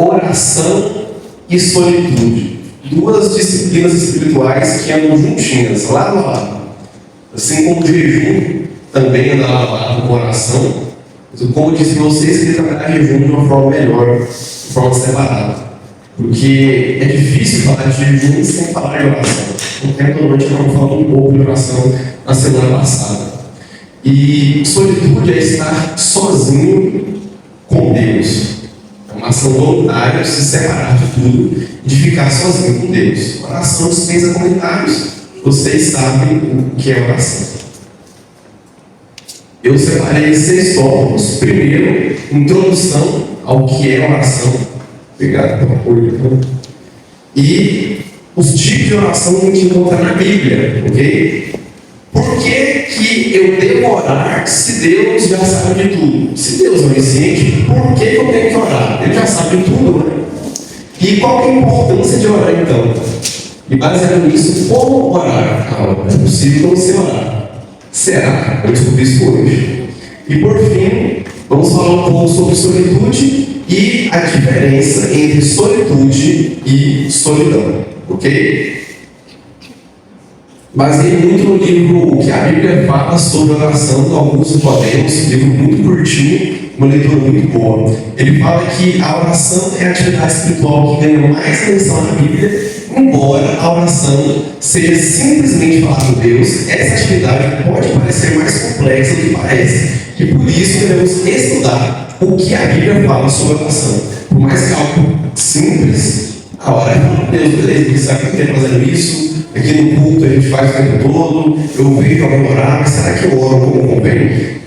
oração e solitude. Duas disciplinas espirituais que andam juntinhas, lado a lado. Assim como o jejum também anda lado a lado com oração. Como eu disse, vocês que trabalhar jejum de uma forma melhor, de forma separada. Porque é difícil falar de jejum sem falar de oração. Noite eu estava falando um pouco de oração na semana passada. E solitude é estar sozinho com Deus. É uma ação voluntária de se separar de tudo e de ficar sozinho com Deus. Oração dispensa comentários. Vocês sabem o que é oração. Eu separei 6 tópicos. Primeiro, introdução ao que é oração. Obrigado pelo apoio. E os tipos de oração que a gente encontra na Bíblia, ok? Por que eu devo orar se Deus já sabe de tudo? Se Deus é onisciente, por que eu tenho que orar? Ele já sabe de tudo, né? E qual que é a importância de orar então? E baseado nisso, como orar? É possível você orar. Será? Eu descobri isso hoje. E por fim, vamos falar um pouco sobre solitude e a diferença entre solitude e solidão. Ok? Baseei muito no livro O que a Bíblia fala sobre oração, alguns podemos, um livro muito curtinho, uma leitura muito boa. Ele fala que a oração é a atividade espiritual que ganha mais atenção na Bíblia, embora a oração seja simplesmente falar com Deus, essa atividade pode parecer mais complexa do que parece. E por isso devemos estudar o que a Bíblia fala sobre oração. Por mais que algo simples, a hora é falar com Deus, beleza, ele sabe que tem fazendo isso. Aqui no culto a gente faz o tempo todo, eu vejo alguém orar, mas será que eu oro como convém?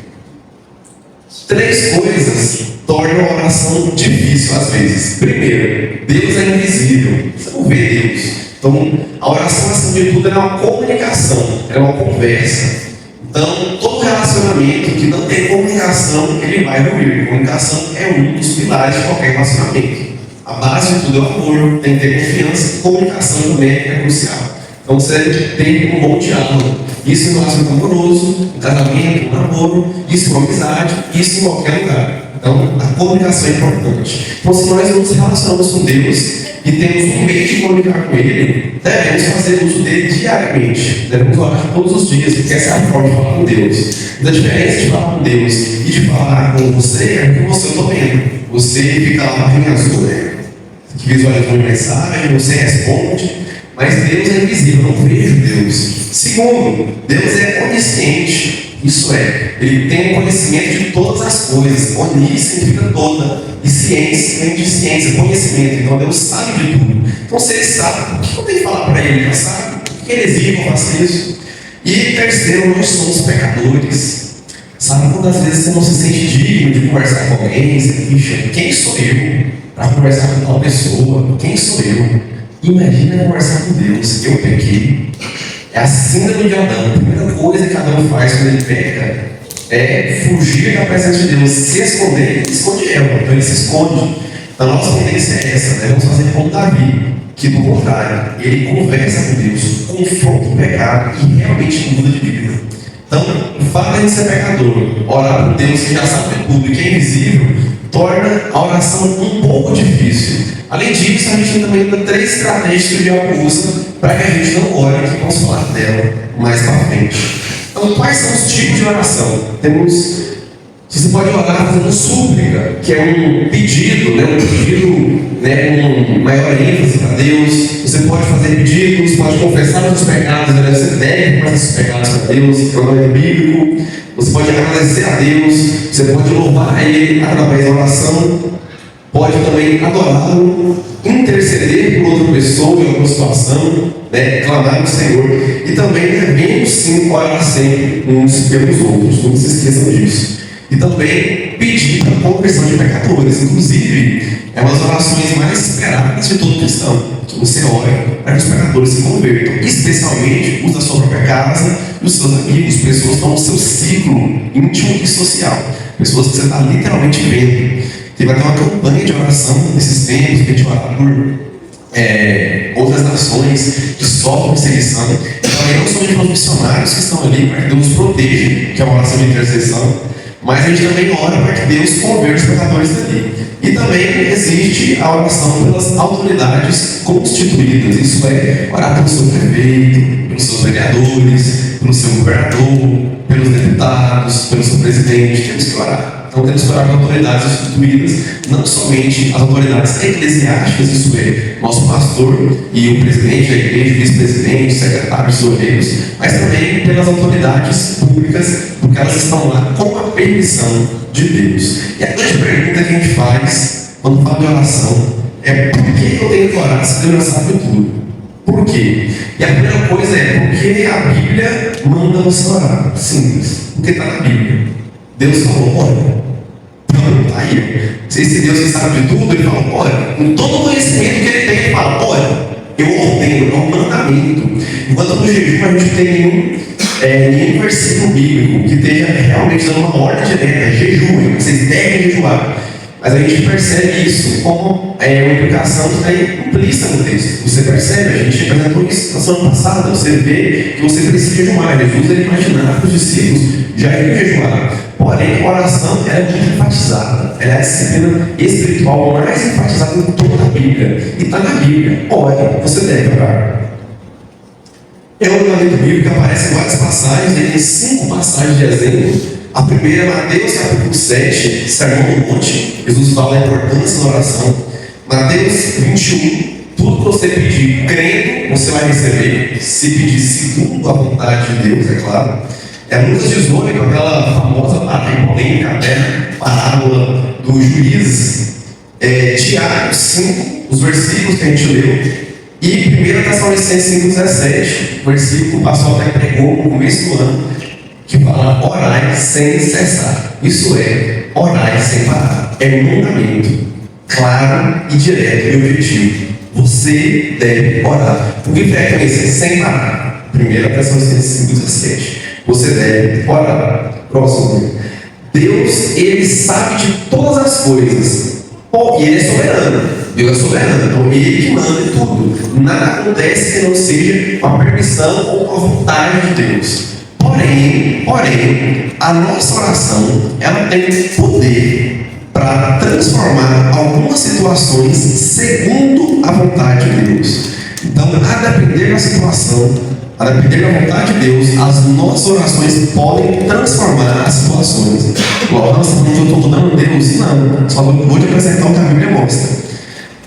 3 coisas tornam a oração difícil às vezes. Primeiro, Deus é invisível, você não vê Deus. Então, a oração, acima de tudo, é uma comunicação, é uma conversa. Então, todo relacionamento que não tem comunicação, ele vai ruir. Comunicação é um dos pilares de qualquer relacionamento. A base de tudo é o amor, tem que ter confiança, comunicação também é crucial. Então você tem um bom diálogo. Isso no relacionamento amoroso, no casamento, no namoro, isso com amizade, isso em qualquer lugar. Então a comunicação é importante. Então se nós nos relacionamos com Deus e temos um meio de comunicar com Ele, devemos fazer uso dele diariamente. Devemos orar todos os dias, porque essa é a forma de falar com Deus. Mas a diferença de falar com Deus e de falar com você é que você está vendo. Você fica lá na linha azul, né? Que visualiza uma mensagem, você responde. Mas Deus é invisível, eu não vejo Deus. Segundo, Deus é onisciente. Isso é, Ele tem conhecimento de todas as coisas. Onis significa toda. E ciência vem de ciência, conhecimento. Então Deus sabe de tudo. Então se Ele sabe, o que eu tenho que falar para Ele? Ele já sabe. O que Ele exige que eu faça isso? E terceiro, nós somos pecadores. Sabe quantas vezes você não se sente digno de conversar com alguém? Você diz, quem sou eu para conversar com tal pessoa? Quem sou eu? Imagina conversar com Deus. Eu pequei. É a síndrome de Adão. A primeira coisa que Adão faz quando ele peca é fugir da presença de Deus. Se esconder, ele esconde Eva. Então ele se esconde. A nossa tendência é essa. Devemos fazer como Davi, que do contrário, ele conversa com Deus, confronta o pecado e realmente muda de vida. Então, o fato de ser pecador, orar por Deus que já sabe tudo e que é invisível, torna a oração um pouco difícil. Além disso, a gente também tem 3 estratégias que o diabo usa para que a gente não ore, que vamos falar dela mais para frente. Então, quais são os tipos de oração? Temos, você pode orar fazendo súplica, que é um pedido, um pedido com maior ênfase para Deus. Você pode fazer pedidos, pode confessar os seus pecados, você deve confessar os seus pecados para Deus, que é o nome bíblico. Você pode agradecer a Deus, você pode louvar a Ele através da oração. Pode também adorá-lo, interceder por outra pessoa em alguma situação, clamar ao Senhor. E também devemos sim orar sempre uns pelos outros, não se esqueçam disso. E também pedir a conversão de pecadores. Inclusive, é uma das orações mais esperadas de todo cristão. Que você ore para que os pecadores se convertam, especialmente os da sua própria casa e os seus amigos, pessoas que estão no seu ciclo íntimo e social, pessoas que você está literalmente vendo. Teve até uma campanha de oração nesses tempos, que a gente ora por outras nações que sofrem perseguição. Então, não somente os missionários que estão ali para que Deus nos proteja, que é uma oração de intercessão, mas a gente também ora para que Deus converta os pecadores dali. E também existe a oração pelas autoridades constituídas, isso é, orar pelo seu prefeito, pelos seus vereadores, pelo seu governador, pelos deputados, pelo seu presidente. Temos que orar. Então temos que orar por autoridades instituídas, não somente as autoridades eclesiásticas, isso é, nosso pastor e o presidente da igreja, o vice-presidente, secretários, tesoureiros, mas também pelas autoridades públicas, porque elas estão lá com a permissão de Deus. E a grande pergunta que a gente faz quando fala de oração é: por que eu tenho que orar se Deus já sabe tudo? Por quê? E a primeira coisa é porque a Bíblia manda você orar. Simples. Porque está na Bíblia. Deus falou: olha. Não, está aí. Esse Deus que sabe de tudo, ele fala: olha, com todo o conhecimento que ele tem, ele fala: olha, eu ordeno, é um mandamento. Enquanto no jejum a gente tem nenhum versículo bíblico que esteja realmente dando uma ordem direta: jejuem, vocês devem jejuar. Mas a gente percebe isso como uma implicação que está implícita no texto. Você percebe, a gente apresentou isso na semana passada. Você vê que você precisa jejuar. Jesus ele imaginava que os discípulos já iriam jejuar. Porém, a oração é muito enfatizada. Ela é a disciplina espiritual mais enfatizada em toda a Bíblia. E está na Bíblia. Olha, você deve orar. É um mandamento bíblico que aparece em várias passagens. Ele tem 5 passagens de exemplo. A primeira é Mateus capítulo 7, Sermão do Monte. Jesus fala a importância da oração. Mateus 21, tudo que você pedir crendo, você vai receber. Se pedir segundo a vontade de Deus, é claro. Lucas 18, aquela famosa polêmica, parábola dos juízes. Tiago 5, os versículos que a gente leu. E 1 Tessalonicenses 5,17, o versículo que o pastor até pregou no começo do ano, que fala: orai sem cessar. Isso é, orai sem parar. É um mandamento claro e direto e objetivo. Você deve orar. O que é esse? Sem parar. 1 Tessalonicenses 5,17. Você deve orar. Próximo. Deus, ele sabe de todas as coisas. E ele é soberano. Deus é soberano. Então ele que manda em tudo. Nada acontece que não seja com a permissão ou com a vontade de Deus. Porém, a nossa oração, ela tem poder para transformar algumas situações segundo a vontade de Deus. Então, a depender da situação, a depender da vontade de Deus, as nossas orações podem transformar as situações. Igual, nossa, não estou dando a Deus? Não, só vou te apresentar o que a Bíblia mostra.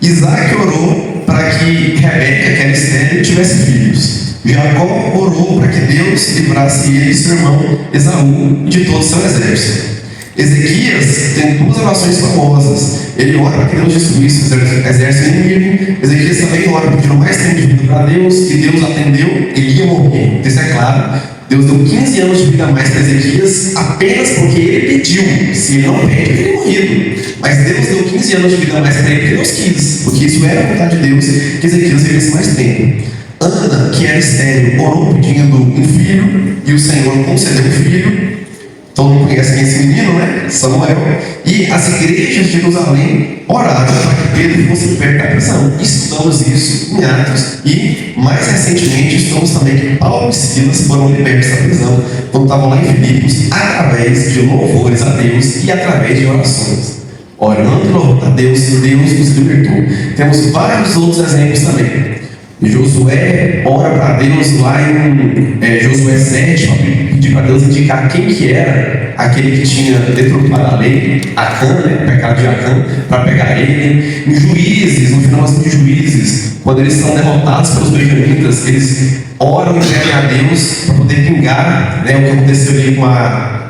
Isaac orou para que Rebeca, que era estéril, tivesse filhos. Jacó orou para que Deus livrasse ele e seu irmão Esaú de todo o seu exército. Ezequias tem 2 orações famosas. Ele ora para que Deus destruísse o exército inimigo. Ezequias também ora pedindo mais tempo de vida para Deus, e Deus atendeu, ele ia morrer. Isso é claro. Deus deu 15 anos de vida a mais para Ezequias apenas porque ele pediu. Se ele não pede, ele teria morrido. Mas Deus deu 15 anos de vida a mais para ele porque Deus quis, porque isso era a vontade de Deus, que Ezequias vivesse mais tempo. Ana, que era estéril, orou pedindo um filho, e o Senhor concedeu um filho. Todo mundo conhece quem é esse menino, né? Samuel. E as igrejas de Jerusalém oraram para que Pedro fosse liberto da prisão. Estudamos isso em Atos. E, mais recentemente, estudamos também que Paulo e Silas foram libertos da prisão quando estavam lá em Filipos, através de louvores a Deus e através de orações. Orando a Deus, Deus nos libertou. Temos vários outros exemplos também. Josué ora para Deus lá em Josué 7, para pedir para Deus indicar quem que era aquele que tinha deturpado a lei, Acã, né, o pecado de Acã, para pegar ele. Em Juízes, no final de Juízes, quando eles são derrotados pelos benjamitas, eles oram e pedem a Deus para poder vingar, né, o que aconteceu ali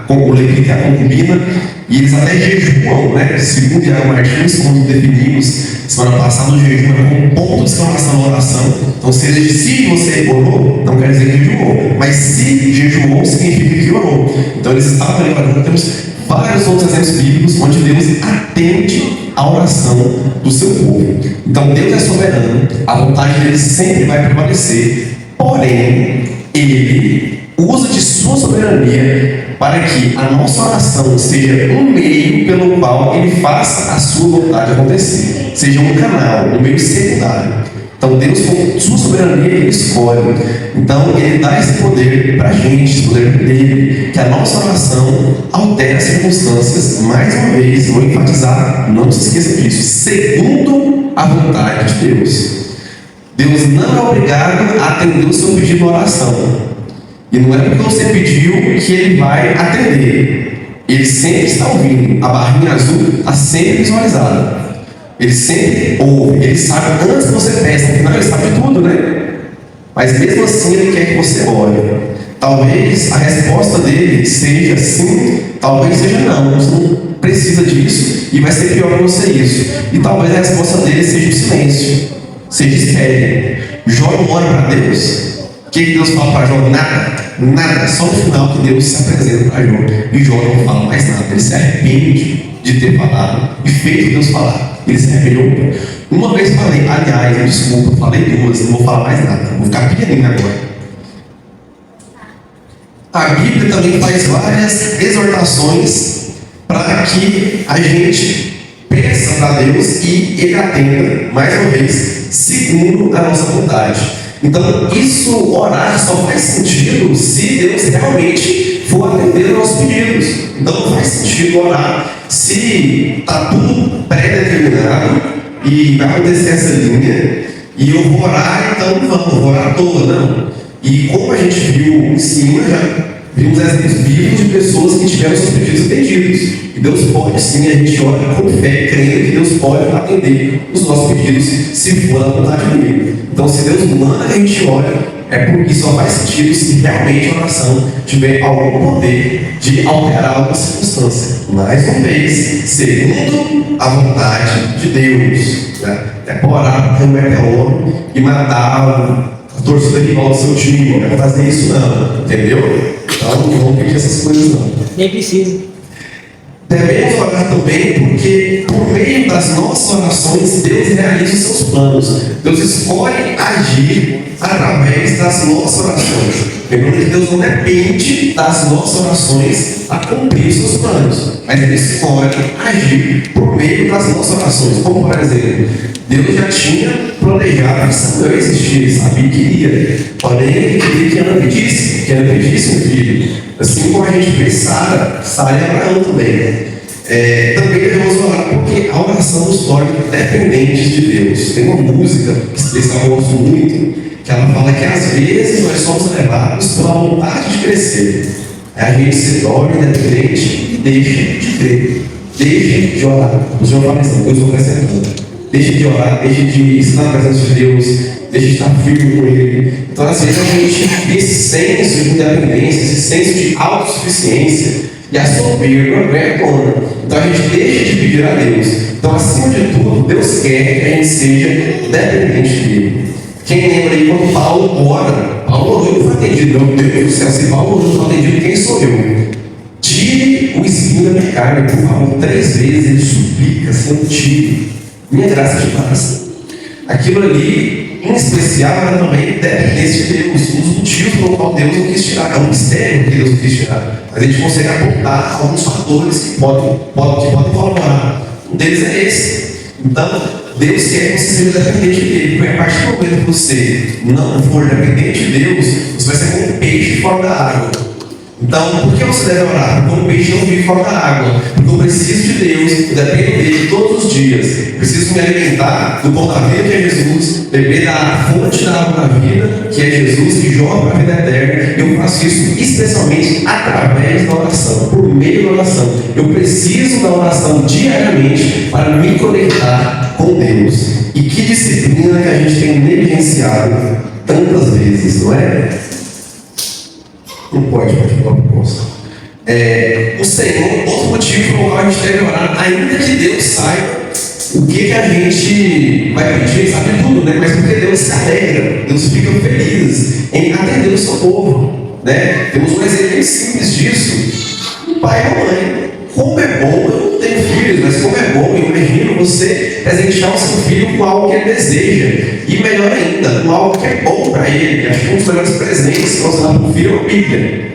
com o Levi, que é a concubina. E eles até jejuam, né? Segundo Iago Martins, como definimos semana passada, o jejum é um ponto de exclamação na oração. Então, se você orou, não quer dizer que jejuou. Mas se jejuou, significa que orou. Então, eles estavam ali para temos vários outros exemplos bíblicos onde Deus atende a oração do seu povo. Então, Deus é soberano, a vontade dele sempre vai prevalecer. Porém, ele usa de sua soberania para que a nossa oração seja um meio pelo qual ele faça a sua vontade acontecer, seja um canal, um meio secundário. Então Deus, com sua soberania, Ele escolhe. Então Ele dá esse poder para a gente, esse poder dele, que a nossa oração altera as circunstâncias. Mais uma vez, vou enfatizar, não se esqueça disso, segundo a vontade de Deus. Deus não é obrigado a atender o seu pedido de oração. E não é porque você pediu que Ele vai atender. Ele sempre está ouvindo. A barrinha azul está sempre visualizada. Ele sempre ouve, Ele sabe antes que você peça, afinal Ele sabe de tudo, né? Mas mesmo assim Ele quer que você ore. Talvez a resposta dele seja sim, talvez seja não. Você não precisa disso e vai ser pior para você isso. E talvez a resposta dele seja o silêncio, seja espere. Jó não ora para Deus. O que Deus fala para Jó? Nada. Só no final que Deus se apresenta para Jó. E Jó não fala mais nada. Ele se arrepende de ter falado e feito Deus falar. Ele se arrependeu. Uma vez falei, aliás, desculpa, falei duas, não vou falar mais nada, vou ficar pequenininho agora. A Bíblia também faz várias exortações para que a gente peça para Deus e Ele atenda, mais uma vez, segundo a nossa vontade. Então, isso, orar, só faz sentido se Deus realmente for atender os nossos pedidos. Então, não faz sentido orar se está tudo pré-determinado e vai acontecer essa linha e eu vou orar, então vou orar à toa, não. E como a gente viu em cima, já vimos exemplos vivos de pessoas que tiveram seus pedidos atendidos. E Deus pode sim, a gente ora com fé, crendo que Deus pode atender os nossos pedidos se for a vontade dele. Então, se Deus manda que a gente ore, é porque só faz sentido se realmente a oração tiver algum poder de alterar alguma circunstância. Mais uma vez, segundo a vontade de Deus. Né? É para orar para o homem e matar a torcida rival do seu time. Não vai fazer isso não, entendeu? Então não vamos pedir essas coisas não. Nem precisa. Devemos orar também porque, por meio das nossas orações, Deus realiza os seus planos. Deus escolhe agir através das nossas orações. Lembrando que Deus não depende das nossas orações a cumprir os seus planos, mas Ele escolhe agir por meio das nossas orações. Como, por exemplo, Deus já tinha planejado que Samuel existia, ele sabia que iria, porém Ele queria que Ana pedisse um filho. Assim como a gente vê Sara e Abraão também. Também devemos orar porque a oração nos torna dependentes de Deus. Tem uma música que eu gosto muito, que ela fala que às vezes nós somos levados pela vontade de crescer. A gente se torna independente e deixa de crer, deixa de orar. O Senhor fala assim, eu estou acrescentando. Deixa de orar, deixa de estar na presença de Deus, deixa de estar firme com Ele. Então, às vezes, a gente, esse senso de independência, esse senso de autossuficiência e a soberba vem à tona. Então, a gente deixa de pedir a Deus. Então, acima de tudo, Deus quer que a gente seja dependente dEle. Quem lembra aí quando Paulo ora? Paulo orou e não foi atendido. Meu Deus do céu, se Paulo orou e não foi atendido, quem sou eu? Tire o espinho da minha carne, por favor. 3 vezes ele suplica, Senhor, tire. Minha graça te basta. Aquilo ali, em especial, era também dependência de Deus. Um dos motivos pelo qual Deus não quis tirar. É um mistério que Deus não quis tirar. Mas a gente consegue apontar alguns fatores que podem colaborar. Um deles é esse. Então, Deus quer que você seja dependente dele. Porque a partir do momento que você não for dependente de Deus, você vai ser como um peixe fora da água. Então, por que você deve orar? Porque um peixe não vive fora da água. Porque eu preciso de Deus, eu dependo dele todos os dias. Preciso me alimentar do pão da vida, que é Jesus, beber da fonte da água da vida, que é Jesus, que joga para a vida eterna. Eu faço isso especialmente através da oração, por meio da oração. Eu preciso da oração diariamente para me conectar com Deus. E que disciplina que a gente tem negligenciado tantas vezes, não é? Não pode falar proposta. O Senhor, outro motivo pelo qual a gente deve orar, ainda que Deus saiba o que a gente vai pedir, ele sabe tudo, né? Mas porque Deus se alegra, Deus fica feliz em atender o seu povo, né? Temos um exemplo bem simples disso: um pai e uma mãe. Como é bom, eu não tenho filhos, mas como é bom, eu imagino você presentear o seu filho com algo que ele deseja. E melhor ainda, com algo que é bom para ele. Acho que um dos melhores presentes que você dá para o filho é uma Bíblia.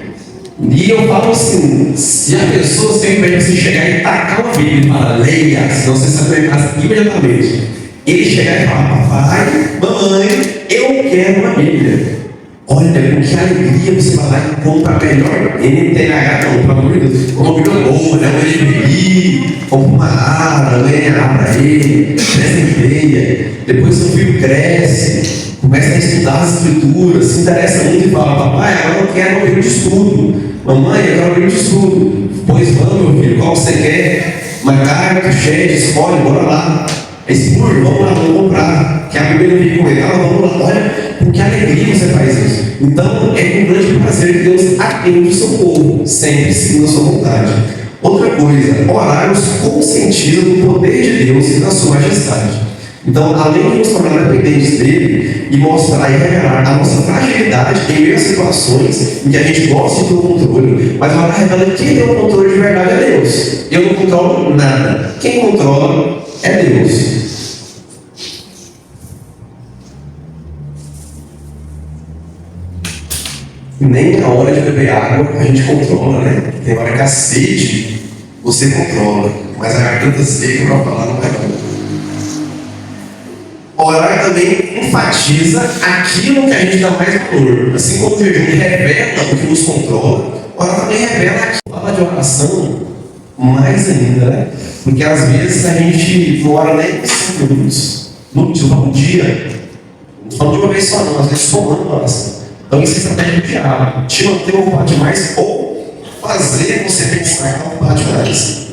E eu falo assim, se a pessoa sempre pede você chegar e tacar uma Bíblia e falar, leia, senão você sai da casa imediatamente. Ele chegar e falar: papai, mamãe, eu quero uma Bíblia. Olha, com que alegria você vai lá e compra a melhor NTH, não, pelo amor de Deus, compra uma Bíblia boa, né? Uma NVI, compra uma ARA, um NA para ele, presenteia. Depois seu filho cresce, começa a estudar as escrituras, se interessa muito e fala: papai, agora eu quero uma Bíblia de estudo. Mamãe, eu quero uma Bíblia de estudo. Pois vamos, meu filho, qual você quer? MacArthur, Shedd, escolhe, bora lá. Spur, vamos lá, vamos comprar. Que a Bíblia vem com ele, vamos lá, olha, com que alegria você faz isso. Então, é um grande prazer que Deus atende o seu povo, sempre seguindo a sua vontade. Outra coisa, orarmos com sentido no poder de Deus e na sua majestade. Então, além de nos tornar dependentes dele e mostrar e revelar a nossa fragilidade em meio a situações em que a gente gosta de ter o controle, mas orar revela que quem tem o controle de verdade é Deus. Eu não controlo nada. Quem controla é Deus. Nem a hora de beber água a gente controla, né? Tem hora que a sede você controla, mas a garganta seca para falar não vai dar. Orar também enfatiza aquilo que a gente dá mais valor. Assim como o jejum revela o que nos controla, orar também revela aquilo. Fala de oração mais ainda, né? Porque às vezes a gente não ora nem 5 minutos no dia. Não falo de uma vez só não, às vezes somando a oração. Então isso é estratégia do diabo. Te manter ocupado demais ou fazer você pensar que está ocupado demais.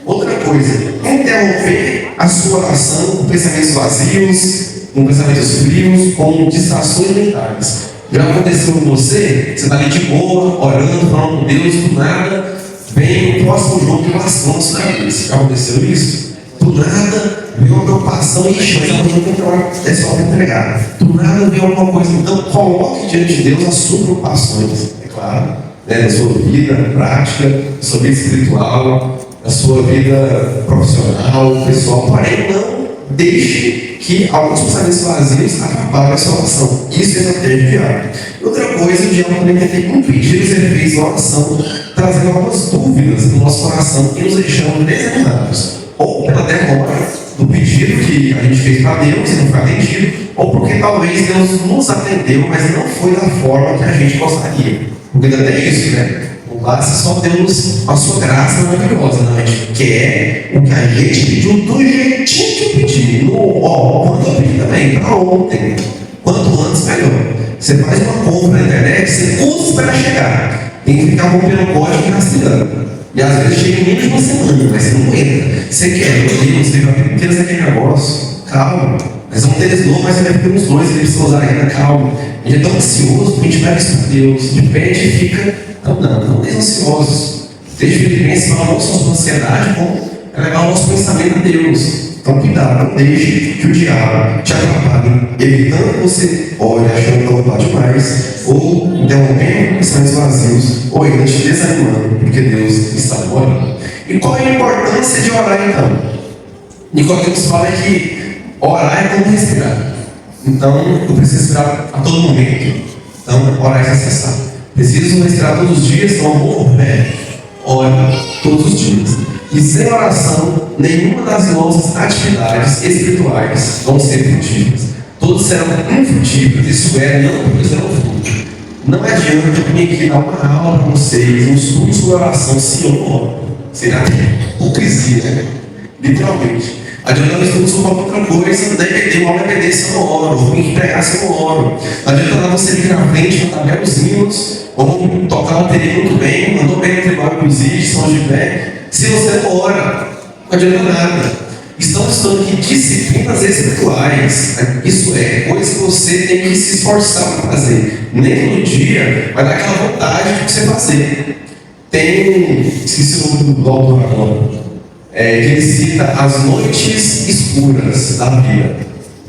Outra coisa, interromper a sua oração com pensamentos vazios, com pensamentos frios, com distrações mentais. Já aconteceu com você? Você está ali de boa, orando, falando com Deus, do nada, vem o próximo jogo que lascou na sua cabeça. Já aconteceu isso? Do nada, vem uma preocupação, ixi, mas eu não tenho hora, é só para entregar. Do nada vem alguma coisa. Então, coloque diante de Deus as suas preocupações, é claro, né, da sua vida prática, da sua vida espiritual, da sua vida profissional, pessoal, porém não deixe que alguns pensamentos vazios atrapalhem a sua oração. Isso é estratégia de diabo. Outra coisa, o diabo também tem que impedir os efeitos da oração, trazendo algumas dúvidas no nosso coração e nos deixando desanimados. Ou pela demora do pedido que a gente fez para Deus e não foi atendido, ou porque talvez Deus nos atendeu, mas não foi da forma que a gente gostaria. Porque ainda tem isso, né? Não basta só Deus a sua graça maravilhosa, não. A gente quer o que a gente pediu do jeitinho que eu pedi. Quando eu pedi também, para ontem. Quanto antes, melhor. Você faz uma compra na internet, você usa para chegar. Tem que ficar rompendo código e rastreando. E às vezes chega em menos de uma semana, mas você não entra. Você quer, meu Deus, você vai ter que ter aquele negócio. Calma. Mas vamos ter novo, mas você vai ter uns dois, ele precisa usar ainda, calma. A gente é tão ansioso que a gente vai isso para Deus. De pede e fica. Então, não deixe ansiosos. Desde que ele pense não só sua ansiedade, como levar o nosso pensamento a Deus. Então, cuidado, não deixe que o diabo te atrapalhe, evitando que você olhe achando que está ocupado demais, ou interrompendo pensamentos vazios, ou ainda te desanimando, porque Deus está orando. E qual é a importância de orar então? Nicodemos fala que orar é como respirar. Então, eu preciso respirar a todo momento. Então, orar é necessário. Preciso respirar todos os dias, tomar um bom remédio. Ore todos os dias. E sem oração, nenhuma das nossas atividades espirituais vão ser frutíferas. Todos serão infrutíferos, isso é, não produzirão fruto. Não adianta eu vir aqui dar uma aula para vocês, um estudo sobre oração, se eu não oro. Será hipocrisia, né? Literalmente. Adianta eu estudo sobre outra coisa, daí uma aula EPD se eu não oro, vou vir pregar se eu não oro. Adianta você vir na frente, cantar belos hinos, ou tocar a bateria muito bem, mandou bem no tribunal, inclusive, são de pé. Se você não ora, não adianta nada. Estamos estudando aqui disciplinas espirituais. Isso é coisa que você tem que se esforçar para fazer. Nem todo dia vai dar aquela vontade de você fazer. Esqueci o nome do autor agora, que ele cita as noites escuras da vida.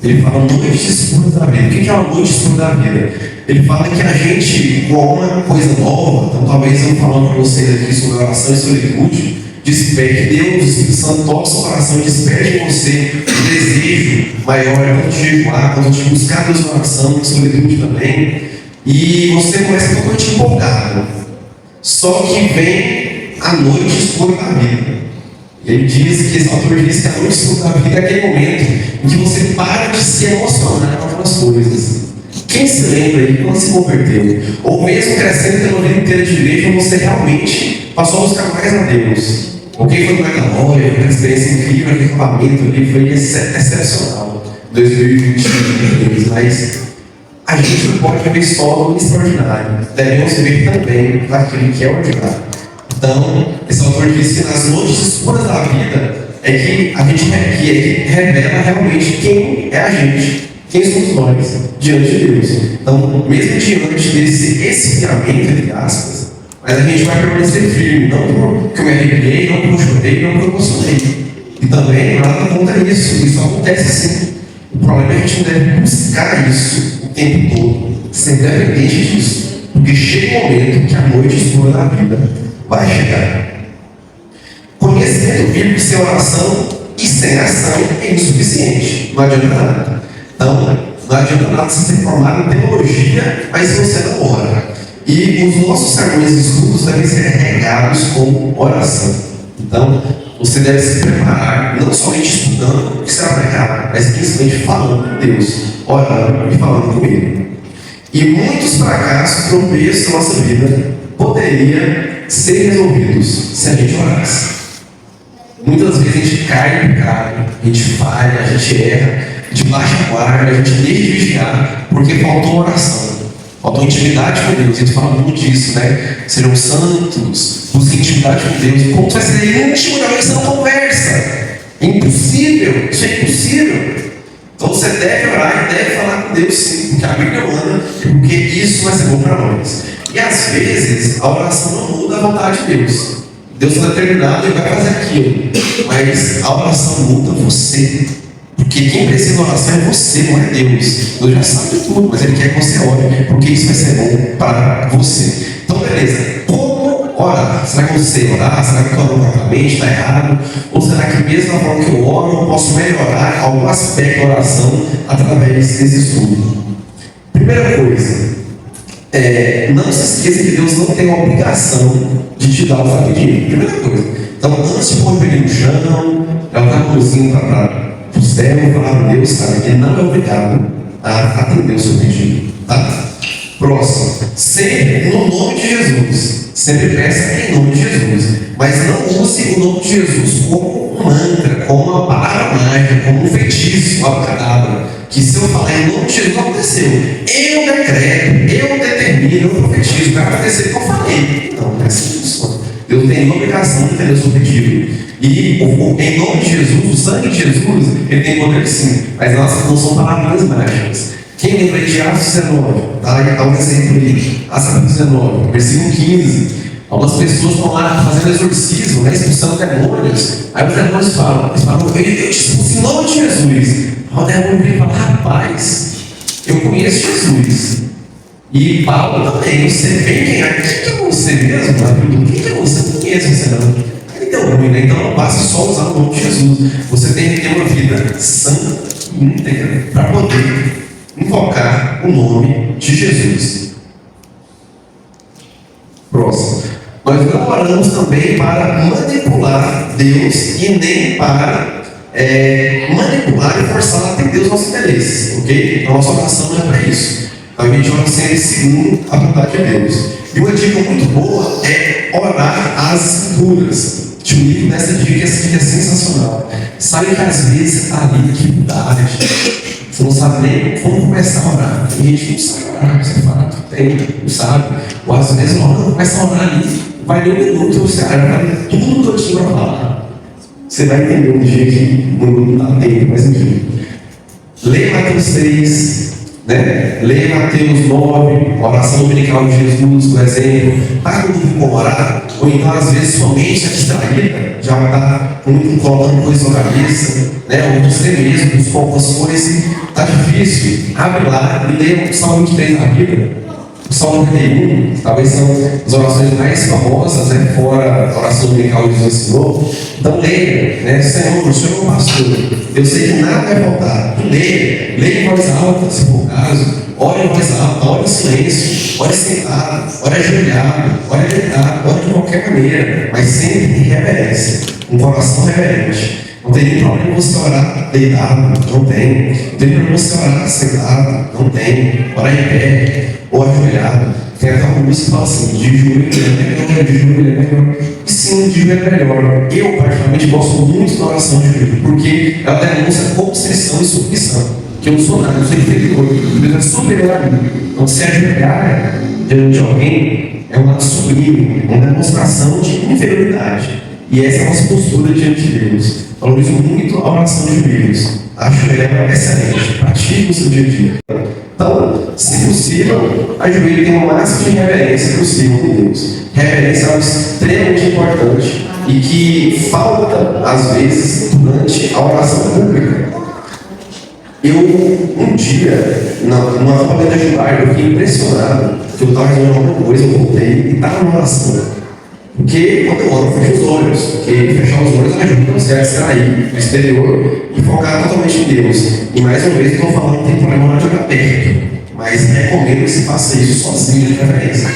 Ele fala noites escuras da vida. O que é uma noite escura da vida? Ele fala que a gente, com alguma coisa nova, então talvez eu falando para vocês aqui sobre oração e solitude, desperte Deus, o Espírito Santo toca o seu coração e desperte em você um desejo maior, quando te jejuar, quando te buscar Deus em oração, em solitude também, e você começa totalmente empolgado. Só que vem a noite escura da vida. Ele diz que esse autor diz que a noite escura da vida é aquele momento em que você para de se emocionar com aquelas coisas. Quem se lembra aí quando se converteu? Ou mesmo crescendo pela vida inteira de igreja, você realmente passou a buscar mais a Deus? Ou quem foi mais da glória, aquela experiência incrível, aquele acampamento ali foi excepcional. 2023, mas a gente não pode ver só no extraordinário. Devemos ver também aquilo que é ordinário. Então, esse autor diz que nas noites escuras da vida é que a gente revela realmente quem é a gente. Quem somos nós diante de Deus? Então, mesmo diante desse esfriamento, entre aspas, mas a gente vai permanecer firme, não porque eu me arrepiei, não porque eu chorei, não porque eu emocionei. E também nada contra isso, isso acontece sim. O problema é que a gente deve buscar isso o tempo todo, ser independente disso, porque chega um momento que a noite escura da vida vai chegar. Conhecimento bíblico sem oração e sem ação é insuficiente, não adianta nada. Então, não adianta nada você ser formado em teologia, mas se você não ora. E os nossos sermões e estudos devem ser regados com oração. Então, você deve se preparar, não somente estudando o que será pregado, mas principalmente falando com Deus, orando e falando com Ele. E muitos fracassos, tropeços da nossa vida poderiam ser resolvidos se a gente orasse. Muitas vezes a gente cai no pecado, a gente falha, a gente erra, a gente baixa a guarda, a gente deixa de vigiar, porque faltou oração, faltou intimidade com Deus. A gente fala muito disso, né? Sejam santos, busquem intimidade com Deus. Como vai ser íntimo de alguém que você não conversa? É impossível, isso é impossível. Então você deve orar e deve falar com Deus sim, porque a Bíblia manda, porque isso vai ser bom para nós. E às vezes a oração não muda a vontade de Deus. Deus está determinado e vai fazer aquilo, mas a oração muda você. Porque quem precisa de oração é você, não é Deus. Deus já sabe de tudo, mas Ele quer que você ore, porque isso vai ser bom para você. Então, beleza. Como orar? Será que eu sei orar? Será que eu oro corretamente? Está errado? Ou será que mesmo na forma que eu oro, eu posso melhorar algum aspecto da oração através desse estudo? Primeira coisa, não se esqueça que Deus não tem a obrigação de te dar o rapidinho. Primeira coisa. Então, antes de pôr o pelinho no chão, levantar a mãozinha para o céu e falar para Deus, cara, que Ele não é obrigado a atender o seu pedido. Tá? Próximo. Sempre no nome de Jesus. Sempre peça em nome de Jesus. Mas não use o nome de Jesus como um mantra, como uma palavra mágica, como um feitiço, uma palavra. Que se eu falar em nome de Jesus, não aconteceu. Eu decreto, eu determino, eu profetizo, vai acontecer o que eu falei. Não, não é assim que funciona. Deus tem obrigação de entender o seu pedido. E em nome de Jesus, o sangue de Jesus, ele tem poder sim, mas elas não são palavras mágicas. Quem lembra de Atos 19, dá um exemplo ali, Atos 19, versículo 15. Algumas pessoas estão lá fazendo exorcismo, né, expulsando demônios. Aí os demônios falam, eu te expulso em nome de Jesus. Aí o demônio vem e fala, rapaz, eu conheço Jesus. E Paulo também, você vê quem é? Quem é você mesmo? Quem é você? Não conheço você não. Aí deu ruim, né? Então não basta só usar o nome de Jesus. Você tem que ter uma vida santa e íntegra para poder invocar o nome de Jesus. Próximo. Nós não oramos também para manipular Deus e nem para manipular e forçar a atender os nossos interesses, ok? A nossa oração não é para isso. Então a gente ora sempre segundo a vontade de Deus. E uma dica muito boa é orar as escrituras. Tinha um livro nessa dica, essa dica é sensacional. Sabe que às vezes você está ali em dificuldade, você não sabe nem como começar a orar. Tem gente que não sabe orar, você fala, não sabe. Ou às vezes não começa a orar ali, vai ler um minuto, você vai ler tudo que eu tinha para falar. Você vai entender um dia que não dá tempo, mas enfim. Leia Mateus 3, né? Leia Mateus 9, a oração dominical de Jesus, por exemplo. Está com dúvida como orar? Ou então, às vezes, sua mente está distraída, já está colocando coisas na cabeça, né? Ou você mesmo, buscou algumas coisas, está difícil. Abre lá e leia o Salmo 23 da Bíblia. O Salmo 91, talvez são as orações mais famosas, né? Fora a oração dominical que Jesus ensinou. Então leia, né? Senhor, o Senhor é um pastor. Eu sei que nada vai faltar. Leia em voz alta, se for o caso. Ore em voz alta, ore em silêncio, ore sentado, ore ajoelhado, ore deitado, ore de qualquer maneira, mas sempre em reverência, um coração reverente. Não tem nenhum problema você orar deitado, não tem. Não tem problema você orar sentado, não tem. Orar em pé, ou ajoelhado. Tem até uma música que fala assim: de joelho é melhor, de joelho é melhor. E sim, de joelho é melhor. Eu, particularmente, gosto muito da oração de joelho, porque ela demonstra constrição e submissão. Que eu não sou nada, eu sou inferior, Deus é superior a mim. Então, se ajoelhar diante de alguém é um ato sublime, uma demonstração de inferioridade. E essa é a nossa postura diante de Deus. Valorizo muito a oração de joelhos. Acho ela excelente. Pratique no seu dia a dia. Então, se possível, ajoelhe tem o máximo de reverência possível com Deus. Reverência é algo extremamente importante e que falta, às vezes, durante a oração pública. Eu, um dia, numa família judaica, eu fiquei impressionado que eu estava resolvendo alguma coisa, eu voltei e estava numa oração. Porque quando eu oro, eu fecho os olhos. Porque fechar os olhos ajuda você a distrair do exterior e focar totalmente em Deus. E mais uma vez, eu estou falando que tem problema de olhar perto. Mas recomendo que você faça isso sozinho de preferência.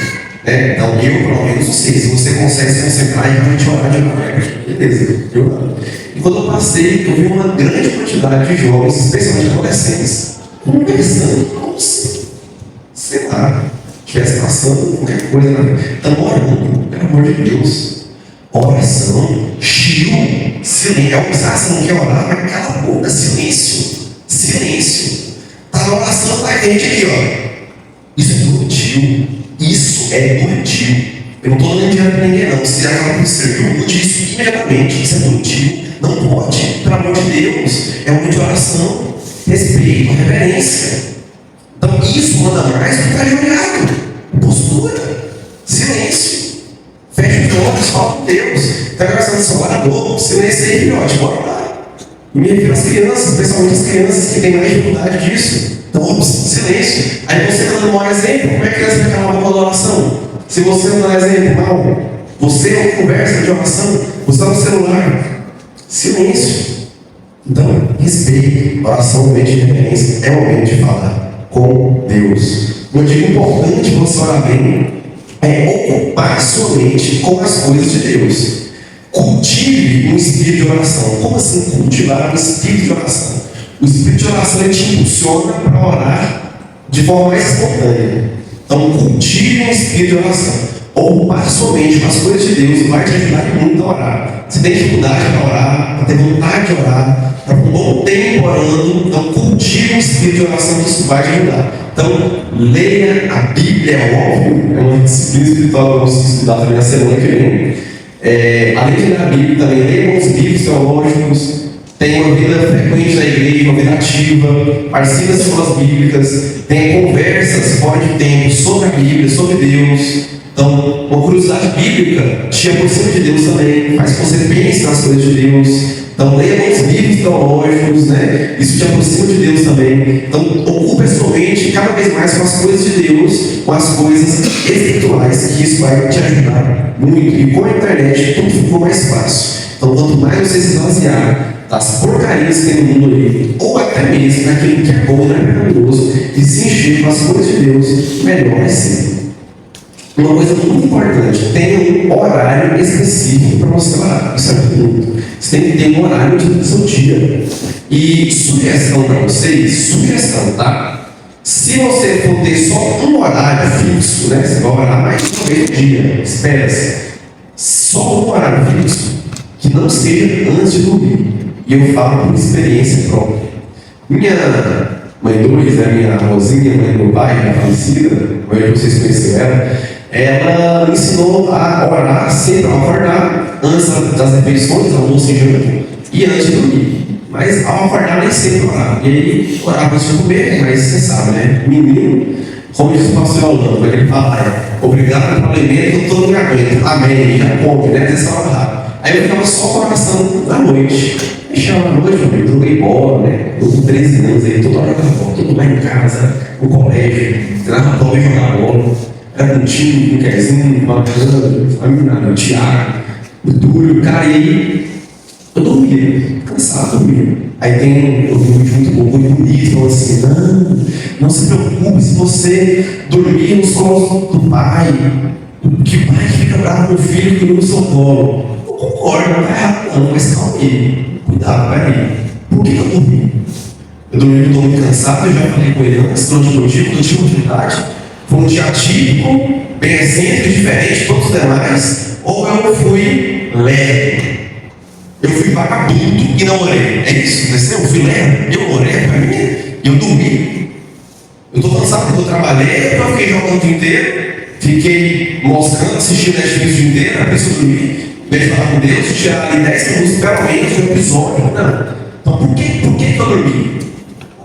Né? Então, eu, pelo menos, não sei. Se você consegue se concentrar e realmente orar de olhar perto, beleza, eu oro. E quando eu passei, eu vi uma grande quantidade de jovens, especialmente adolescentes, conversando como se, sei lá, estivesse passando qualquer coisa na vida. Estamos orando, pelo amor de Deus. Oração, chill, silêncio. Você não quer orar, mas cala a boca, silêncio. Silêncio. Está na oração, está gente aqui, ó. Isso é doentio. Isso é doentio. Eu não estou dando dinheiro para ninguém, não. Se acaba por ser, eu mude isso imediatamente. Isso é doentio. Não pode, pelo amor de Deus. É um momento de oração, respeito, reverência. Então isso manda mais do que estar ajoelhado. Postura, silêncio. Feche os olhos, fala com Deus. Está conversando com o seu orador, silêncio aí, filhote, bora lá. E me refiro às crianças, especialmente as crianças que têm mais dificuldade disso. Então, silêncio. Aí você está dando um mau exemplo. Como é que a criança vai ficar mal com a oração? Se você não dá exemplo mal, você não conversa de oração, você está no celular. Silêncio. Então, respeito. Oração, momento de reverência, é o momento de falar com Deus. Uma dica importante para você orar bem é ocupar sua mente com as coisas de Deus. Cultive um espírito de oração. Como assim cultivar um espírito de oração? O espírito de oração ele te impulsiona para orar de forma mais espontânea. Então, cultive um espírito de oração. Ocupar sua mente com as coisas de Deus vai te ajudar muito a orar. Se tem dificuldade para orar, para ter vontade de orar, para um bom tempo orando, então cultive um espírito de oração que isso vai te ajudar. Então, leia a Bíblia, é óbvio, é uma disciplina espiritual que eu vou estudar também na semana que vem. Além de ler a Bíblia, também leia alguns livros teológicos, tenha uma vida frequente na igreja, uma vida ativa, participe das escolas bíblicas, tenha conversas fora de tempo sobre a Bíblia, sobre Deus. Então, uma curiosidade bíblica te aproxima de Deus também, faz com que você pense nas coisas de Deus. Então, leia alguns livros teológicos, né? Isso te aproxima de Deus também. Então, ocupe a sua mente cada vez mais com as coisas de Deus, com as coisas espirituais, que isso vai te ajudar muito. E com a internet, tudo ficou mais fácil. Então, quanto mais você se basear das porcarias que tem no mundo aí, ou até mesmo naquilo que é bom, né, maravilhoso, e se encher com as coisas de Deus, melhor vai ser. Uma coisa muito importante, tenha um horário específico para você orar. Isso é muito. Você tem que ter um horário do seu dia. E sugestão para vocês, tá? Se você for ter só um horário fixo, né, você vai orar mais de uma vez por dia, espera-se. Só um horário fixo, que não seja antes de dormir. E eu falo por experiência própria. Minha mãe Doris, né, minha Rosinha, mãe do meu pai, que é falecida, a maioria de vocês conheceram ela me ensinou a orar sempre ao acordar, antes das refeições, almoço e janta, e antes de dormir. Mas ao acordar nem sempre orar. E aí, orar antes de comer, mas você sabe, né? Menino, como diz o pastor Orlando, ele fala, obrigado pelo alimento, todo mundo aguenta. Amém, já come, né? Dessa hora. Aí eu ficava só com a oração da noite. Aí chegava à noite, eu joguei bola, né? tô com 13 anos aí, toda hora jogando bola, todo lá em casa, no colégio, treinava bola e jogar bola. Era um time, um querzinho, bacana, o Thiago, o Túlio, cara, e aí eu dormia, cansado, dormia. Aí tem um vídeo muito bom, muito bonito, falando assim, não se preocupe se você dormir nos colos do pai, que pai que fica bravo com o filho que dorme no seu colo. Eu concordo, não é errado não, mas calma aí, cuidado, peraí. Por que eu dormi? Eu dormi, eu estou muito cansado, eu já falei com ele antes, não tive motivo, não tive utilidade. Foi um dia atípico, bem excêntrico, diferente de todos os demais, ou eu fui leve. Eu fui vagabundo e não orei. É isso? Eu fui leve, eu orei para mim, eu dormi. Eu estou cansado porque eu trabalhei, eu fiquei jogando o dia inteiro, fiquei moscando, assistindo Netflix o dia inteiro, a pessoa dormir, vejo falar com Deus, tirar ali 10 minutos pelo menos de um episódio. Não. Então por que eu dormi?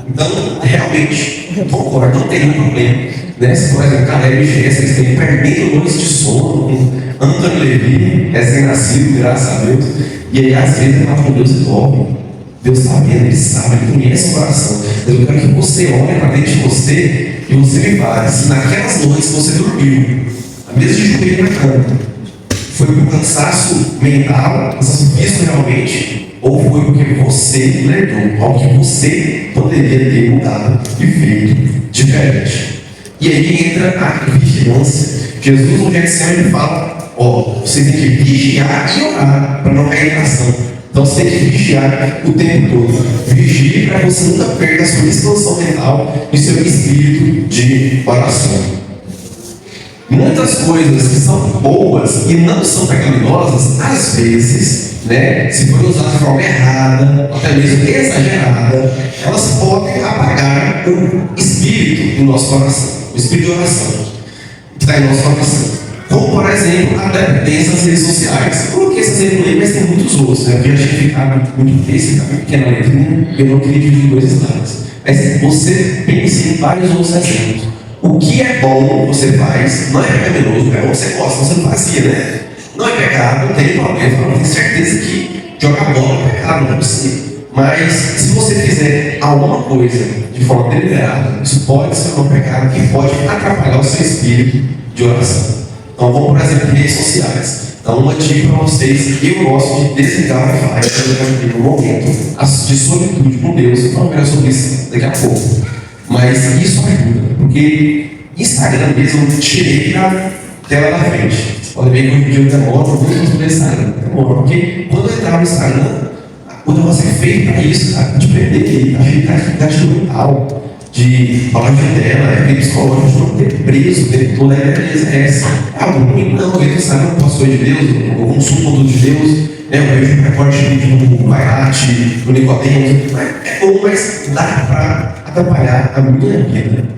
Então, realmente, eu concordo, não tem nenhum problema. Né? Se, por exemplo, Caleb e Gessa, eles têm perdendo noites de sono, Antônio Levi, recém-nascido, graças a Deus. E aí, às vezes, ele fala com Deus e dorme. Deus está vendo, Ele sabe, Ele conhece o coração. Mas eu quero que você olhe para dentro de você e você me fale se naquelas noites você dormiu, a mesma de joelho na cama, foi por cansaço mental, cansaço físico realmente, ou foi porque você lerou algo que você poderia ter mudado e feito diferente. E aí entra a vigilância. Jesus no Getsemane fala, você tem que vigiar e orar para não cair em ação. Então você tem que vigiar o tempo todo. Vigie para que você nunca perca a sua expansão mental e seu espírito de oração. Muitas coisas que são boas e não são pecaminosas, às vezes, se for usada de forma errada, até mesmo exagerada, elas podem apagar o espírito do nosso coração, o espírito de oração que está em nosso coração. Como, por exemplo, a dependência das redes sociais. Eu coloquei esse exemplo aí, mas tem muitos outros, porque a gente ficar muito pequena letrinha, eu não queria dividir em dois slides. Mas você pensa em vários outros exemplos. O que é bom você faz, não é pecaminoso, é bom você gosta, você não fazia, né? Não é pecado, não tem problema, eu tenho certeza que jogar bola é pecado, não é possível. Mas se você fizer alguma coisa de forma deliberada, isso pode ser um pecado que pode atrapalhar o seu espírito de oração. Então vamos, por exemplo, em redes sociais. Então uma dica para vocês, eu gosto de desligar o Wi-Fi quando eu estou no momento de solitude com Deus. Eu vou falar sobre isso daqui a pouco. Mas isso ajuda, porque Instagram mesmo eu tirei da tela da frente. Você pode ver que hoje em dia eu demoro muito no Instagram. Demora, porque quando eu entrar no Instagram, o negócio é feito para isso, cara, de perder a atividade mental, de falar de tela, é psicológico, de não ter preso o tempo todo, beleza, é essa. É algo ruim, não, eu Instagram não pastor de Deus, eu consumo conteúdo de Deus, eu vejo recorte no Bairate, no Nicodemo, é bom, mas dá para atrapalhar a minha vida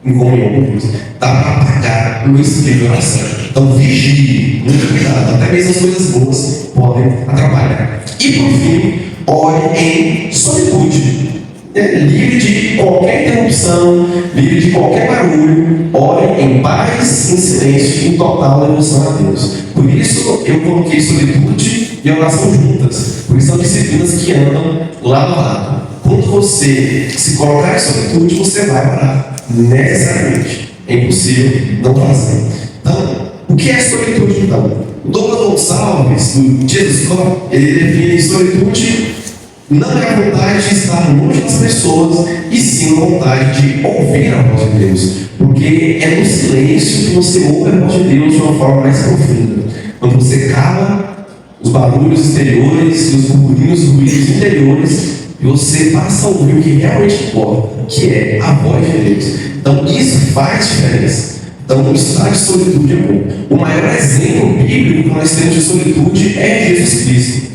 em comunhão com Deus, dá para apagar o espírito de oração. Então vigie, muito cuidado, até mesmo as coisas boas podem atrapalhar. E por fim, ore em solitude. Livre de qualquer interrupção, livre de qualquer barulho, ore em paz, em silêncio, em total devoção a Deus. Por isso eu coloquei solitude e oração juntas, porque são disciplinas que andam lado a lado. Quando você se colocar em solitude, você vai orar, necessariamente. É impossível não fazer. Então, o que é solitude então? O Douglas Gonçalves, do Jesus Cop, ele define solitude. Não é a vontade de estar longe das pessoas, e sim a vontade de ouvir a voz de Deus. Porque é no silêncio que você ouve a voz de Deus de uma forma mais profunda. Quando você cala os barulhos exteriores, os burburinhos, os ruídos interiores, e você passa a ouvir o que realmente importa, que é a voz de Deus. Então isso faz diferença. Então o estado de solitude é bom. O maior exemplo bíblico que nós temos de solitude é Jesus Cristo.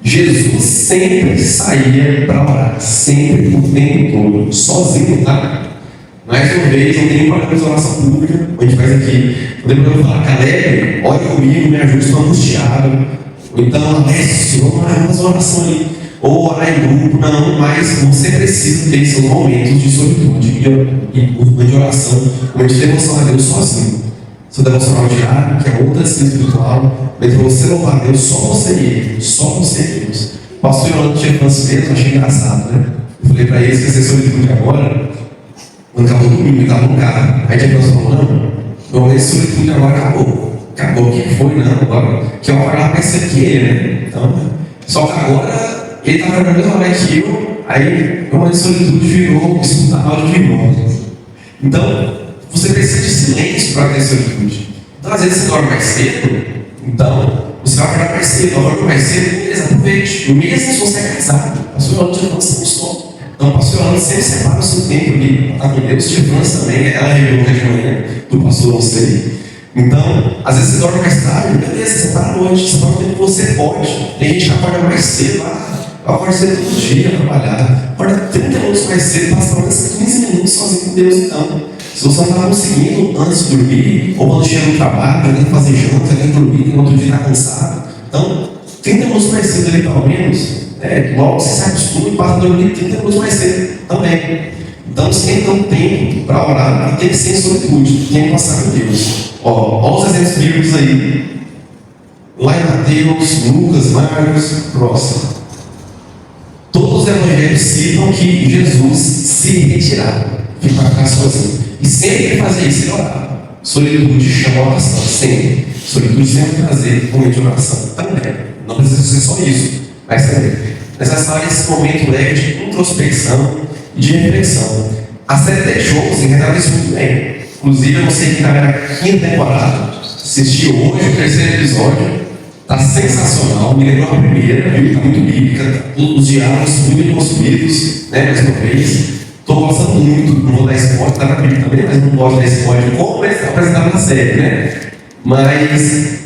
Jesus sempre saía para orar, sempre, o tempo todo, sozinho, tá? Mais uma vez, não tem nenhuma oração pública, a gente faz aqui. Podemos falar, Caleb, olha comigo, me ajude, estou angustiado. Ou então, Alessio, vamos lá, faz uma oração ali. Ou orar em grupo, não, mas você precisa ter seus momentos de solitude e de oração, momentos de devoção a Deus sozinho. Seu devocional diário, que é outra disciplina espiritual, mas você louvar a Deus, só você e Ele, só você e Deus. O pastor Yolanda tinha falado mesmo, achei engraçado, né? Eu falei para ele, ia esquecer solitude agora, quando acabou o domingo, ele estava no carro. Aí tinha pessoas falando, não, meu momento de solitude agora acabou. Acabou, o que foi? Não, agora que eu acordava para ser que ele, né? Então, só que agora ele estava na mesma hora que eu, aí meu momento de solitude virou escutar áudio de irmãos. Então, você precisa de silêncio para ter solitude. Então, às vezes você dorme mais cedo, então você vai acordar mais cedo, dorme mais cedo, beleza, aproveite. Mesmo se você é casado, a sua hora de avanço não só. Então, o pastor Yolanda sempre separa o seu tempo ali, tá com Deus, de avanço também, ela revelou de manhã, do pastor não sei. Então, às vezes você dorme mais tarde, beleza, você separa a noite, você dorme o tempo que você pode. Tem gente que acorda mais cedo, acorda cedo todo dia, trabalhar, acorda 30 minutos mais cedo, passa pelo menos 15 minutos sozinho com Deus, então. Se você não está conseguindo antes de dormir, ou quando chega no trabalho, tem que fazer janta, tem que dormir, no outro dia está cansado. Então, 30 minutos mais cedo ali, pelo menos, logo você se acostuma e passa a dormir 30 minutos mais cedo também. Então, você tem que ter um tempo para orar, e tem que ser em solitude, tem que passar com Deus. Olha os exemplos bíblicos aí. Lá em Mateus, Lucas, Marcos, próximo. Todos os evangelhos citam que Jesus se retirava, ficar sozinho. E sempre que fazia isso, ele orava. Solitude chama oração, sempre. Solitude sempre trazer momento de oração também. Não precisa ser só isso, mas também. Necessário esse momento leve de introspecção e de reflexão. A série The Chosen retrata isso muito bem. Inclusive, eu não sei quem está vendo a quinta temporada, assisti hoje o terceiro episódio, está sensacional, me lembrou a primeira, viu? Está muito bíblica, os diálogos muito construídos, né, mais uma vez. Estou gostando muito, não vou dar spoiler, está na Bíblia também, mas não gosto de dar spoiler, como eles apresentaram na série, né? Mas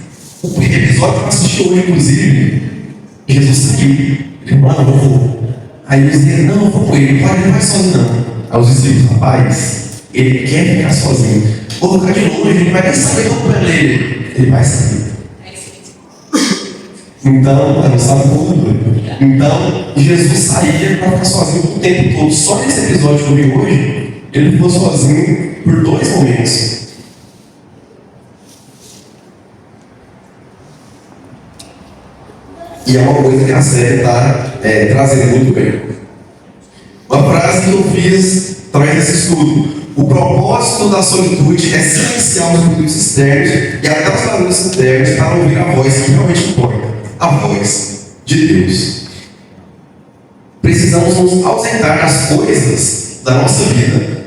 o primeiro episódio que eu assisti hoje, inclusive, Jesus saiu. Ele falou, não, eu vou. Aí eles disseram, não, eu vou com ele, pai, ele não vai sozinho, não. Aí os discípulos, rapaz, ele quer ficar sozinho. Vou ficar de longe, ele vai nem saber como é ele vai saber. Então, não sabe como doido. Então, Jesus saía para ficar sozinho o tempo todo. Só nesse episódio que eu vi hoje, ele ficou sozinho por 2 momentos. E é uma coisa que a série está trazendo muito bem. Uma frase que eu fiz através desse estudo. O propósito da solitude é silenciar os ruídos externos e até os barulhos internos para ouvir a voz que realmente importa. A voz de Deus. Precisamos nos ausentar das coisas da nossa vida.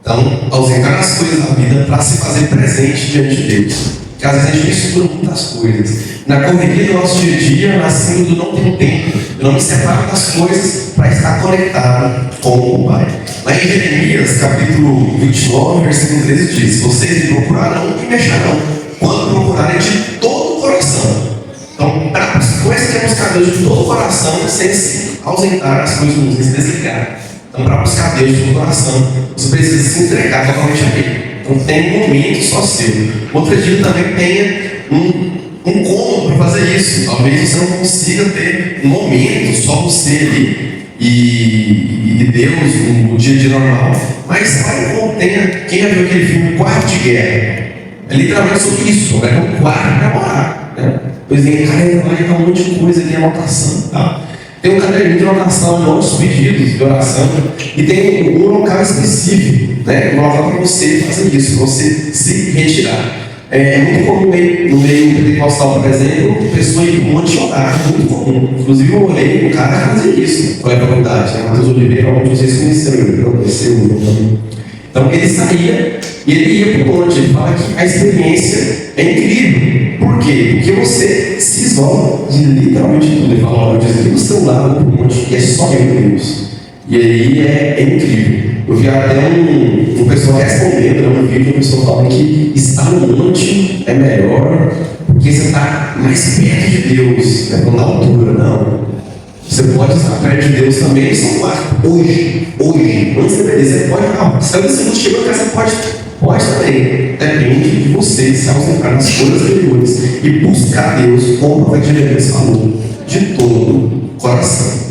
Então, ausentar das coisas da vida para se fazer presente diante de Deus. Porque às vezes a gente mistura muitas coisas. Na correria do nosso dia a dia, na síndrome do não ter tempo. Eu não me separo das coisas para estar conectado com o Pai. Lá em Jeremias, capítulo 29, versículo 13 diz: vocês me procurarão e me acharão, quando procurarem de todo o coração. Então, para as coisas que é buscar Deus de todo o coração, sem se ausentar das coisas ruins, sem se desligar. Então, para buscar Deus de todo o coração, você precisa se entregar totalmente a Ele. Então, tem um momento só seu. Outro dia também tenha um cômodo para fazer isso. Talvez você não consiga ter um momento só você ali e Deus no dia a dia normal. Mas vai tenha. Quem já viu aquele filme Quarto de Guerra? É literalmente sobre isso. Vai ter um quarto para morar. Né? Pois é, cara, vai ter um monte de coisa ali, anotação. Tá? Tem um caderninho de anotação, nossos pedidos de oração, e tem um local específico, né? Um local para você fazer isso, para você se retirar. É muito comum no meio pentecostal, por exemplo, pessoa ir um monte de orar, muito comum. Inclusive, eu olhei um cara fazer isso, foi a faculdade, né? Matheus Oliveira, onde vocês conheceram, ele não conheceu também. Então, ele saía e ele ia para o monte. Ele fala que a experiência é incrível. Por quê? Porque você se isola de literalmente tudo. Ele fala, olha, desliga o celular, vai para o monte, e é só eu e Deus. E aí é incrível. Eu vi até um pessoal respondendo, um vídeo, uma pessoa falando que estar no monte é melhor, porque você está mais perto de Deus, não na altura, não. Você pode estar perto de Deus também, só hoje, antes da beleza, você pode estar. Se você não chegou a casa, pode também. Depende de você se ausentar nas coisas anteriores e buscar Deus, como o profeta Jeremias falou, de todo o coração.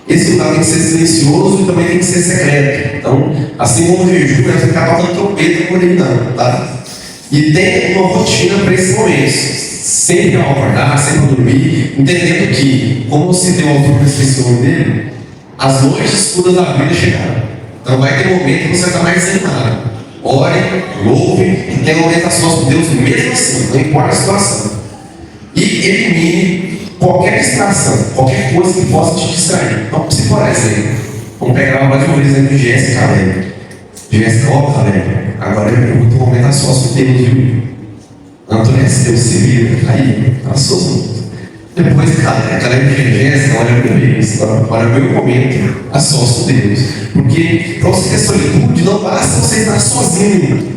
Esse lugar tem que ser silencioso e também tem que ser secreto. Então, assim como o jejum, vai ficar tocando trompeta por aí não, tá? E tem uma rotina para esses momentos. Sempre ao acordar, sempre ao dormir, entendendo que, como você tem o autor que esqueci o nome dele, As noites escuras da vida chegaram. Então vai ter momento que você vai estar mais desanimado. Ore, louve, e tenha orientação com Deus mesmo assim, não importa a situação. E elimine qualquer distração, qualquer coisa que possa te distrair. Então, se por exemplo, vamos pegar mais uma vez exemplo de Jéssica Caleb. Jéssica, ó, Caleb, agora eu pergunto um momento a sós com Deus, viu? Antônio, se Deus se vira, aí, passou muito. Depois, Caleb e Jéssica, olha para mim, agora é o meu momento a sós com Deus. Porque para você ter solitude, não basta você estar sozinho.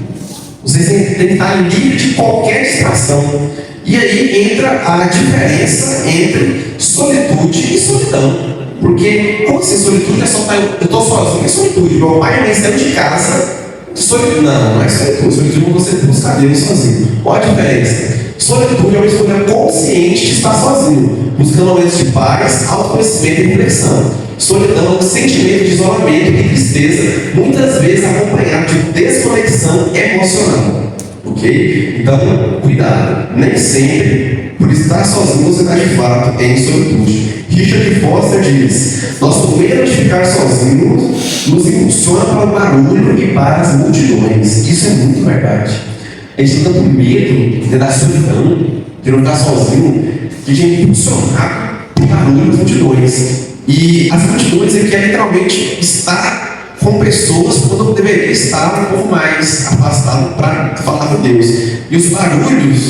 Você tem que estar livre de qualquer distração. E aí entra a diferença entre solitude e solidão. Porque, como assim, solitude é só estar. Eu estou sozinho, é solitude. Meu pai e mãe saiu de casa, solitude. Não, não é solitude. Solitude é você buscar Deus sozinho. Qual a diferença? Solitude é uma escolha consciente de estar sozinho, buscando momentos de paz, autoconhecimento e reflexão. Solidão é um sentimento de isolamento e tristeza, muitas vezes acompanhado de desconexão emocional. Ok? Então, cuidado. Nem sempre, por estar sozinho, você está de fato em solitude. Richard Foster diz: nosso medo de ficar sozinhos nos impulsiona para o barulho e para as multidões. Isso é muito verdade. A gente tem tanto medo da solidão, de não estar sozinho, que a gente é impulsionado por barulho das multidões. E as multidões aqui é literalmente estar com pessoas quando deveria estar um pouco mais afastado para falar com Deus. E os barulhos,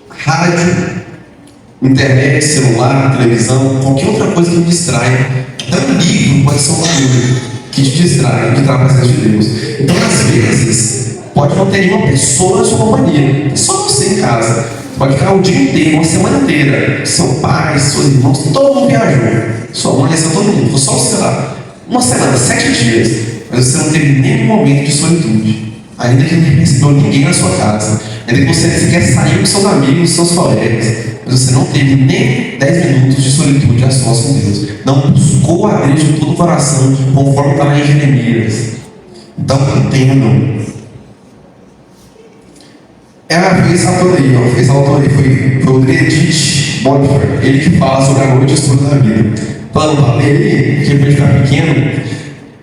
rádio, internet, celular, televisão, qualquer outra coisa que me distrai, até um livro pode ser um barulho que te distrai, que traz a presença de Deus. Então, às vezes, pode não ter nenhuma pessoa na sua companhia, é só você em casa. Pode ficar o dia inteiro, uma semana inteira. Seu pai, seus irmãos, todo mundo viajou. Sua mãe, todo mundo, foi só você lá. Uma semana, 7 dias. Mas você não teve nenhum momento de solitude. Ainda que não recebeu ninguém na sua casa. Ainda que você sequer saiu com seus amigos, seus colegas. Mas você não teve nem 10 minutos de solitude a sós com Deus. Não buscou a Deus de todo o coração, conforme está lá em Jeremias. Então, entendam. Fez a autoria, foi o Dredit Bonhoeffer, ele que fala sobre a noite escura da vida. Falando para ele, que depois de ficar pequeno,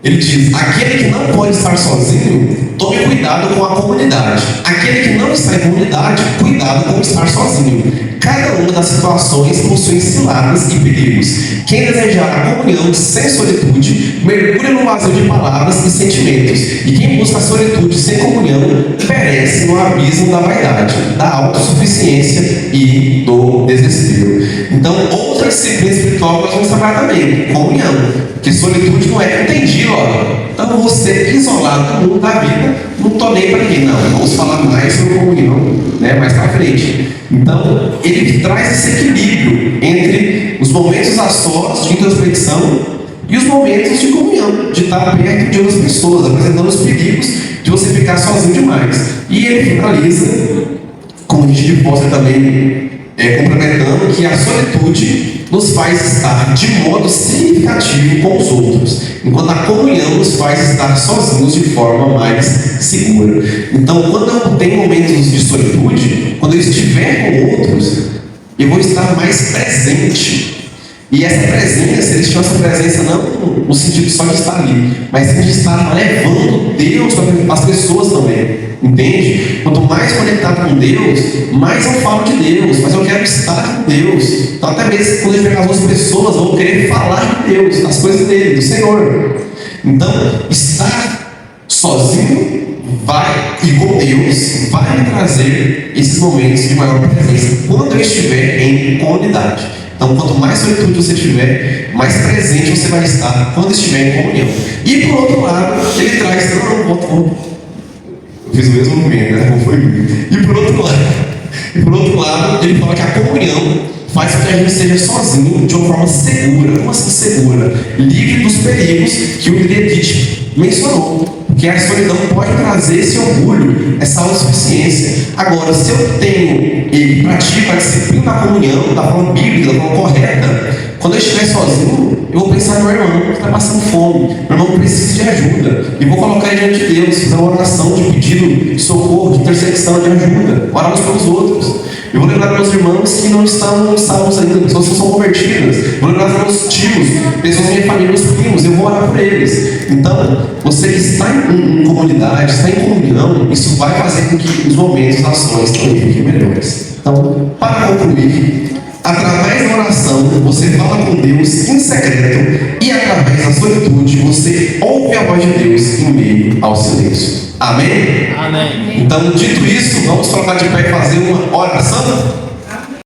ele diz: aquele que não pode estar sozinho, tome cuidado com a comunidade. Aquele que não está em comunidade, cuidado com estar sozinho. Cada uma das situações possui ciladas e perigos. Quem desejar a comunhão sem solitude, mergulha no vazio de palavras e sentimentos. E quem busca a solitude sem comunhão, perece no abismo da vaidade, da autossuficiência e do desespero. Então, outra disciplina espiritual que nós vamos trabalhar também, comunhão. Porque solitude não é entendido, ó. Então, você isolado do mundo da vida, não estou nem para ninguém, não. Vamos falar mais sobre comunhão, né, mais para frente. Então, ele traz esse equilíbrio entre os momentos a sós de introspecção e os momentos de comunhão, de estar perto de outras pessoas, apresentando os perigos de você ficar sozinho demais. E ele finaliza, como a gente possa também complementando, que a solitude nos faz estar de modo significativo com os outros, enquanto a comunhão nos faz estar sozinhos de forma mais segura. Então, quando eu tenho momentos de solitude, quando eu estiver com outros, eu vou estar mais presente. E essa presença, eles tinham essa presença não no sentido só de estar ali, mas sim de estar levando Deus para as pessoas também. Entende? Quanto mais conectado com Deus, mais eu falo de Deus, mas eu quero estar com Deus. Então, até mesmo quando eu pegar as outras pessoas, eu vou querer falar de Deus, das coisas dele, do Senhor. Então, estar sozinho e com Deus vai me trazer esses momentos de maior presença quando eu estiver em comunidade. Então, quanto mais solitude você tiver, mais presente você vai estar quando estiver em comunhão. E por outro lado, ele traz. Eu fiz o mesmo movimento, né? Como foi? E por outro lado, ele fala que a comunhão faz com que a gente esteja sozinho de uma forma segura. Como assim segura? Livre dos perigos que o Dredit mencionou. Porque a solidão pode trazer esse orgulho, essa autossuficiência. Agora, se eu tenho e pratico a disciplina da comunhão, da forma bíblica, da forma correta, Quando eu estiver sozinho, eu vou pensar no meu irmão que está passando fome. Meu irmão precisa de ajuda. E vou colocar ele diante de Deus, fazer uma oração de pedido de socorro, de intercessão, de ajuda. Orar uns pelos outros. Eu vou lembrar meus irmãos que não estão salvos ainda, pessoas que não são convertidas. Vou lembrar dos meus tios, pessoas da minha família, meus primos. Eu vou orar por eles. Então, você está em comunidade, está em comunhão, isso vai fazer com que os momentos, as ações também fiquem melhores. Então, para concluir, através da oração, você fala com Deus em secreto, e através da solitude, você ouve a voz de Deus em meio ao silêncio. Amém? Amém. Então, dito isso, vamos colocar de pé e fazer uma oração.